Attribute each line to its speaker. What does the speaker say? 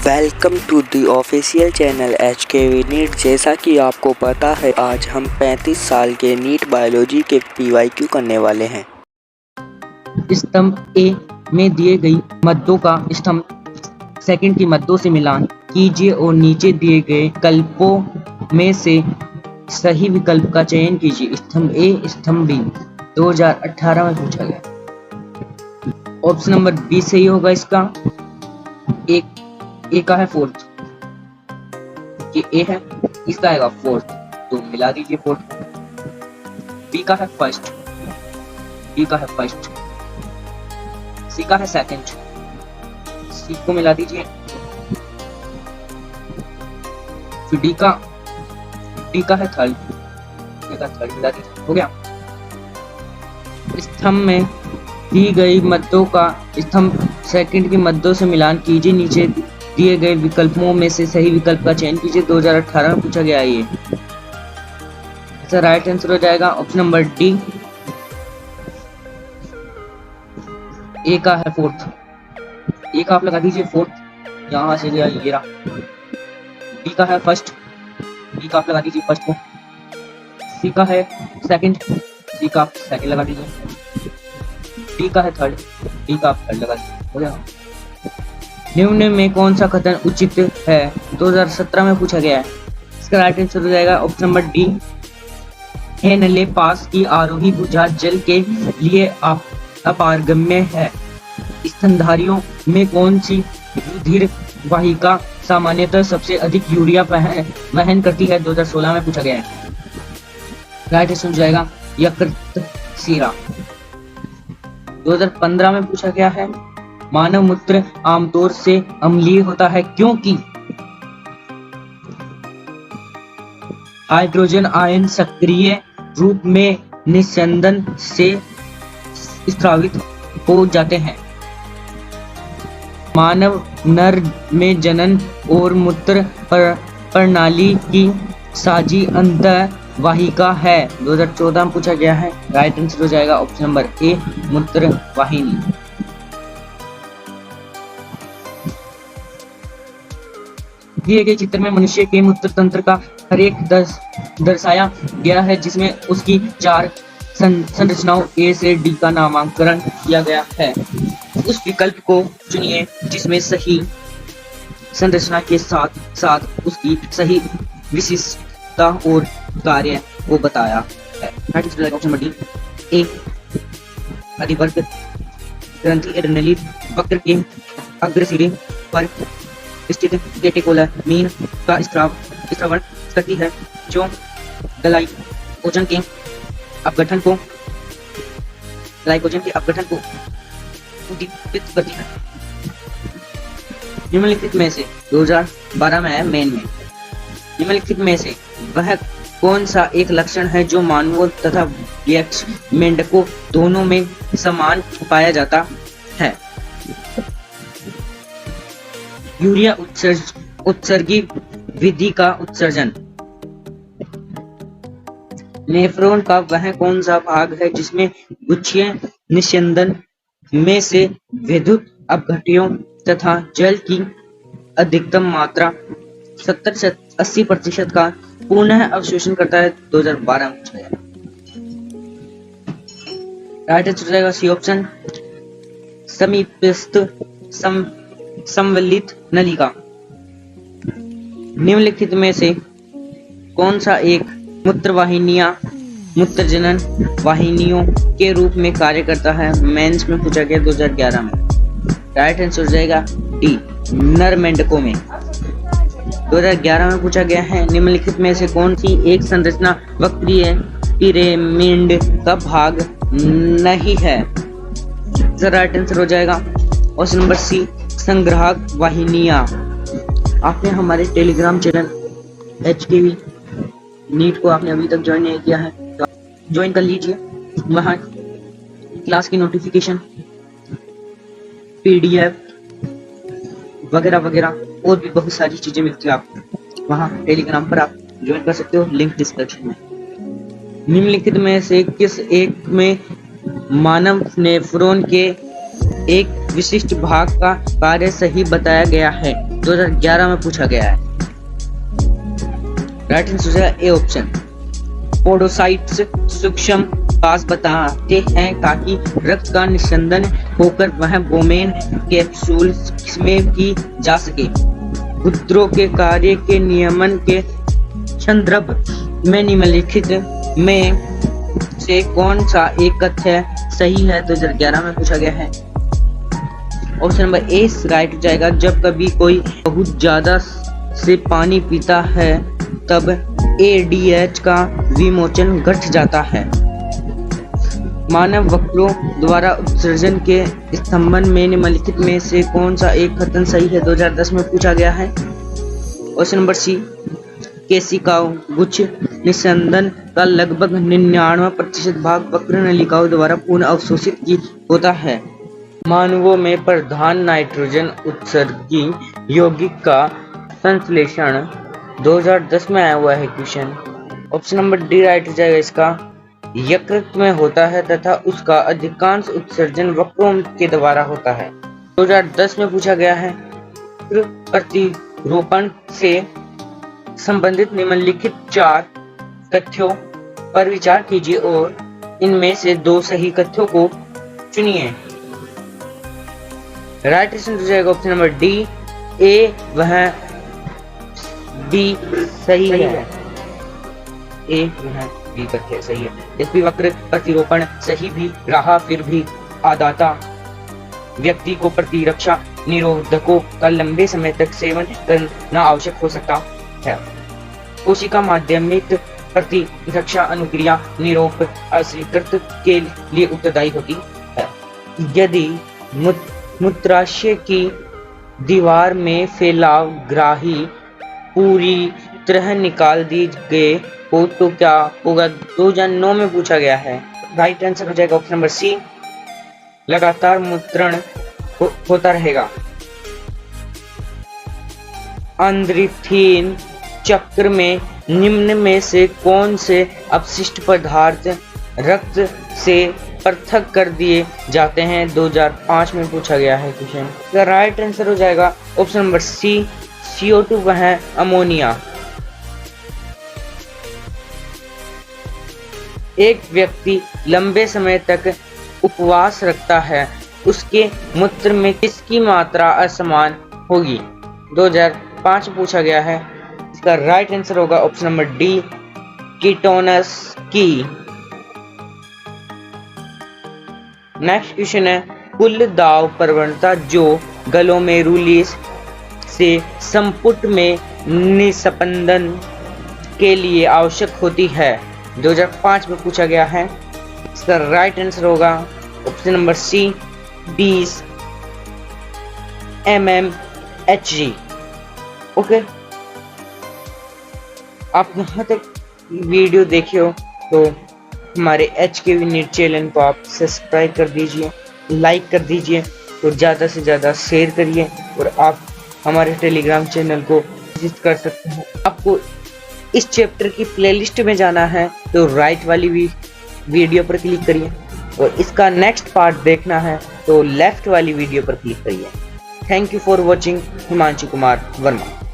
Speaker 1: Welcome to the official channel HKV NEET. जैसा कि आपको पता है, आज हम 35 साल के नीट बायोलॉजी के PYQ करने वाले हैं।
Speaker 2: स्तंभ ए में दिए गई मद्दों का स्तंभ सेकंड की मद्दों से मिलान कीजिए और नीचे दिए गए विकल्पों में से सही विकल्प का चयन कीजिए। स्तंभ ए स्तंभ बी 2018 में पूछा गया। ऑप्शन नंबर बी सही होगा। इसका ए का है फोर्थ, ये ए है, इसका आएगा फोर्थ, तो मिला दीजिए फोर्थ। बी का है फर्स्ट, बी का है फर्स्ट, सी का है सेकंड, सी को मिला दीजिए। फिर डी का है थर्ड, डी का थर्ड मिला दीजिए। हो गया। स्तंभ में दी गई मद्दों का स्तंभ सेकंड की मद्दों से मिलान कीजिए, नीचे दिए गए विकल्पों में से सही विकल्प का चयन कीजिए। 2018 में पूछा गया ये। इसका राइट आंसर हो जाएगा ऑप्शन नंबर डी, ए का है फोर्थ। ए का आप लगा दीजिए फोर्थ, यहां से गया ये रहा। बी का है फर्स्ट, बी का आप लगा दीजिए फर्स्ट को। सी का है सेकंड, सी का आप सेकंड लगा दीजिए। डी का है थर्ड, डी का आप थर्ड लगा दीजिए। हो गया। निम्न में कौन सा कथन उचित है? 2017 में पूछा गया है। इसका राइट आंसर हो जाएगा ऑप्शन नंबर डी, नले पास की आरोही भुजा जल के लिए अपारगम्य है। स्तनधारियों में कौन सी रुधिर वाहिका सामान्यतः सबसे अधिक यूरिया वहन करती है? 2016 में पूछा गया है। राइट आंसर हो जाएगा यकृत सीरा। 2015 में पूछा गया है। मानव मूत्र आमतौर से अम्लीय होता है क्योंकि हाइड्रोजन आयन सक्रिय रूप में निस्यंदन से स्रावित हो जाते हैं। मानव नर में जनन और मूत्र प्रणाली की साझी अंतः वाहिका है। 2014 में पूछा गया है। राइट आंसर हो जाएगा ऑप्शन नंबर ए, मूत्र वाहिनी। दिए गए चित्र में मनुष्य के मूत्र तंत्र का हर एक दर्शाया गया है, जिसमें उसकी 4 संरचनाओं ए से डी का नामकरण किया गया है। उस विकल्प को चुनिए जिसमें सही संरचना के साथ साथ उसकी सही विशिष्टता और कार्य को बताया है। ऑप्शन नंबर डी, ए अधिवर्ग ग्रंथि एड्रेनली वक्र के अग्रसिरे पर स्थित कैटेकोलामीन का स्रावण करती है, जो ग्लाइकोजन के अपघटन को उद्दीपित करती है। निम्नलिखित में से 2012 में है मेन में। निम्नलिखित में से वह कौन सा एक लक्षण है जो मानवों तथा वयस्क मेंढकों दोनों में समान पाया जाता है? यूरिया उत्सर्गी विधि का उत्सर्जन। नेफ्रॉन का वह कौन सा भाग है जिसमें गुच्छीय निस्यंदन में से विद्युत अपघट्यों तथा जल की अधिकतम मात्रा 70 से 80% का पुनः अवशोषण करता है? 2012 में पूछा गया। राइट आंसर हो जाएगा सी ऑप्शन, समीपस्थ संवलित नलिका। निम्नलिखित में से कौन सा एक मूत्रवाहिनियां मूत्रजनन वाहिनियों के रूप में कार्य करता है? मेंस में पूछा गया 2011 में। राइट आंसर हो जाएगा डी, नर मेंढकों में। 2011 में पूछा गया है। निम्नलिखित में से कौन सी एक संरचना वक्रीय पिरामिड का भाग नहीं है? राइट आंसर हो जाएगा ऑप्शन नंबर सी, संग्राहक वाहिनियां। आपने हमारे टेलीग्राम चैनल HKV नीट को आपने अभी तक ज्वाइन नहीं किया है तो ज्वाइन कर लीजिए। वहाँ क्लास की नोटिफिकेशन, PDF वगैरह वगैरह और भी बहुत सारी चीजें मिलती है आपको। वहाँ टेलीग्राम पर आप ज्वाइन कर सकते हो, लिंक डिस्क्रिप्शन में। निम्नलिखित में से किस एक में मानव नेफ्रॉन के एक विशिष्ट भाग का कार्य सही बताया गया है? 2011 में पूछा गया है। राइट आंसर हो जाएगा ए ऑप्शन। पोडोसाइट्स सूक्ष्म पास बताते हैं ताकि रक्त का निस्संदन होकर वह वोमेन कैप्सूल में की जा सके। गुद्रों के कार्य के नियमन के संदर्भ में निम्नलिखित में से कौन सा एक कथ्य सही है? 2011 में पूछा गया है। ऑप्शन नंबर ए राइट हो जाएगा। जब कभी कोई बहुत ज्यादा से पानी पीता है तब ADH का विमोचन घट जाता है। मानव वक्रों द्वारा उत्सर्जन के स्तंभन में निम्नलिखित में से कौन सा एक कथन सही है? 2010 में पूछा गया है। ऑप्शन नंबर सी केशिकाओं गुच्छ निस्संदन का लगभग 99% भाग वक्र नलिकाओं द्वारा पुनः अवशोषित की होता है। मानवों में प्रधान नाइट्रोजन उत्सर्गी यौगिक का संश्लेषण 2010 में आया हुआ है question. Option number D right हो जाएगा इसका। यकृत में होता है तथा उसका अधिकांश उत्सर्जन वक्रों के द्वारा होता है। 2010 में पूछा गया है। प्रतिरूपण से संबंधित निम्नलिखित 4 तथ्यों पर विचार कीजिए और इनमें से 2 सही तथ्यों को चुनिए। राइट आंसर हो जाएगा ऑप्शन नंबर डी ए वह बी सही है। ए वह बी तथ्य सही है। यद्यपि वक्र प्रतिरूपण सही भी रहा फिर भी आदाता व्यक्ति को प्रतिरक्षा निरोधकों का लंबे समय तक सेवन करना आवश्यक हो सकता है। कोशिका माध्यमिक प्रतिरक्षा अनुक्रिया निरोप अस्वीकृत के लिए उत्तरदायी होती है। यदि मूत्राशय की दीवार में फैलाव ग्राही पूरी तरह निकाल दी गए हो तो क्या होगा? 2009 में पूछा गया है। राइट आंसर हो जाएगा ऑप्शन नंबर सी लगातार मूत्रण होता रहेगा। अंद्रिथीन चक्र में निम्न में से कौन से अपशिष्ट पदार्थ रक्त से पृथक कर दिए जाते हैं? 2005 में पूछा गया है क्वेश्चन। राइट आंसर हो जाएगा ऑप्शन नंबर सी CO2 वह है अमोनिया। एक व्यक्ति लंबे समय तक उपवास रखता है, उसके मूत्र में किसकी मात्रा असमान होगी? 2005 पूछा गया है। इसका राइट आंसर होगा ऑप्शन नंबर डी कीटोनस की। नेक्स्ट क्वेश्चन है कुल दाव प्रवणता जो ग्लोमेरुलस से संपुट में निस्पंदन के लिए आवश्यक होती है। 2005 में पूछा गया है। इसका राइट आंसर होगा option number C 20 mmHg। Okay, आप यहाँ तक वीडियो देखे हो तो हमारे HKV नीट चैनल को आप सब्सक्राइब कर दीजिए, लाइक कर दीजिए और ज़्यादा से ज़्यादा शेयर करिए। और आप हमारे टेलीग्राम चैनल को विजिट कर सकते हैं। आपको इस चैप्टर की प्लेलिस्ट में जाना है तो राइट वाली वीडियो पर क्लिक करिए और इसका नेक्स्ट पार्ट देखना है तो लेफ्ट वाली वीडियो पर क्लिक करिए। Thank you for watching. Himanshu Kumar Verma.